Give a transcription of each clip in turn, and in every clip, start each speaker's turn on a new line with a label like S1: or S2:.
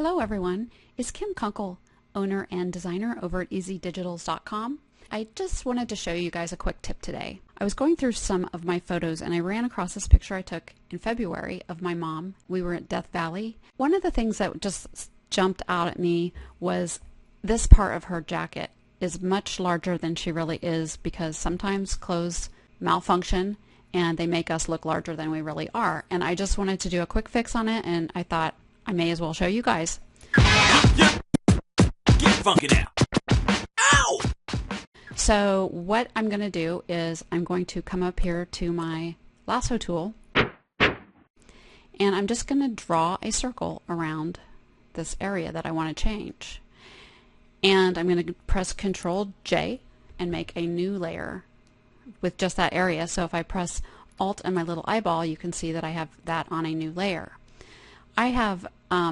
S1: Hello everyone, it's Kim Kunkel, owner and designer over at EasyDigitals.com. I just wanted to show you guys a quick tip today. I was going through some of my photos and I ran across this picture I took in February of my mom. We were at Death Valley. One of the things that just jumped out at me was this part of her jacket is much larger than she really is, because sometimes clothes malfunction and they make us look larger than we really are. And I just wanted to do a quick fix on it, and I thought I may as well show you guys.
S2: Get funky now. Ow!
S1: So what I'm going to do is I'm going to come up here to my lasso tool, and I'm just going to draw a circle around this area that I want to change. And I'm going to press Control J and make a new layer with just that area. So if I press Alt and my little eyeball, you can see that I have that on a new layer. I have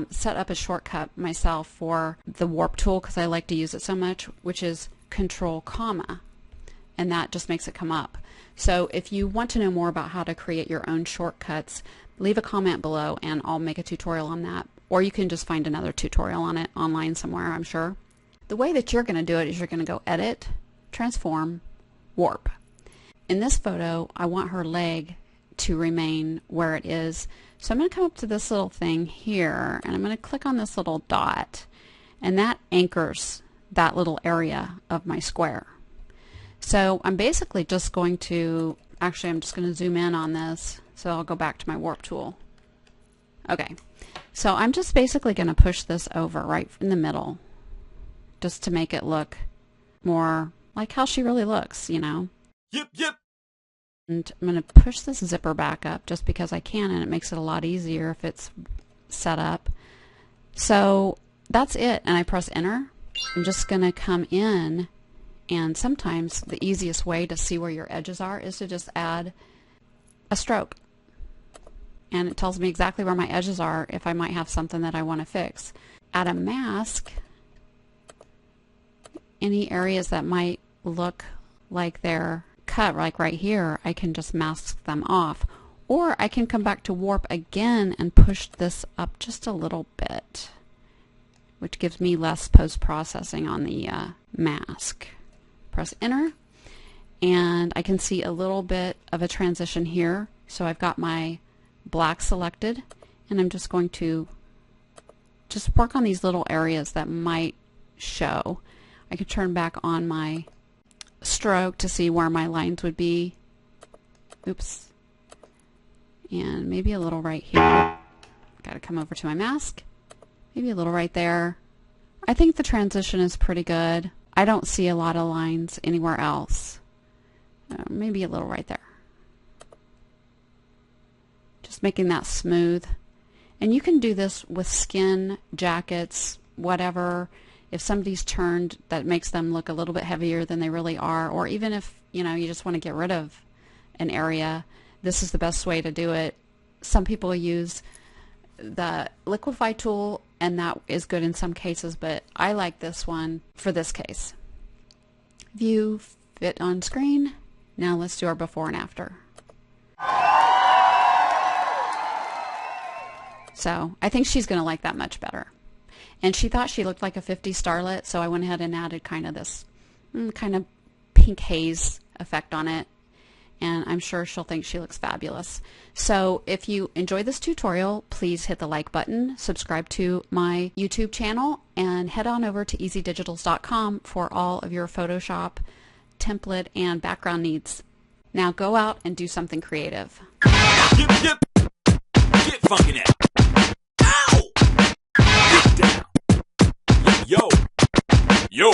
S1: set up a shortcut myself for the warp tool because I like to use it so much, which is Control comma, and that just makes it come up. So if you want to know more about how to create your own shortcuts, leave a comment below and I'll make a tutorial on that, or you can just find another tutorial on it online somewhere, I'm sure. The way that you're going to do it is you're going to go Edit, Transform, Warp. In this photo, I want her leg to remain where it is. So I'm going to come up to this little thing here, and I'm going to click on this little dot, and that anchors that little area of my square. So I'm basically just going to, actually I'm just going to zoom in on this, so I'll go back to my warp tool. Okay, so I'm just basically going to push this over right in the middle, just to make it look more like how she really looks, you know.
S2: Yep.
S1: And I'm going to push this zipper back up just because I can, and it makes it a lot easier if it's set up. So that's it, and I press enter. I'm just going to come in, and sometimes the easiest way to see where your edges are is to just add a stroke. And it tells me exactly where my edges are if I might have something that I want to fix. Add a mask. Any areas that might look like they're cut, like right here, I can just mask them off. Or I can come back to warp again and push this up just a little bit, which gives me less post-processing on the mask. Press enter, and I can see a little bit of a transition here. So I've got my black selected, and I'm just going to just work on these little areas that might show. I could turn back on my stroke to see where my lines would be. Oops. And maybe a little right here. Got to come over to my mask. Maybe a little right there. I think the transition is pretty good. I don't see a lot of lines anywhere else. Maybe a little right there. Just making that smooth. And you can do this with skin, jackets, whatever. If somebody's turned, that makes them look a little bit heavier than they really are, or even if you just want to get rid of an area, this is the best way to do it. Some people use the liquify tool, and that is good in some cases, but I like this one for this case. View, fit on screen. Now let's do our before and after. So I think she's going to like that much better. And she thought she looked like a 50s starlet, so I went ahead and added kind of this kind of pink haze effect on it. And I'm sure she'll think she looks fabulous. So if you enjoyed this tutorial, please hit the like button, subscribe to my YouTube channel, and head on over to EasyDigitals.com for all of your Photoshop, template, and background needs. Now go out and do something creative.
S2: Get funky now. Ow! Get down. Yo.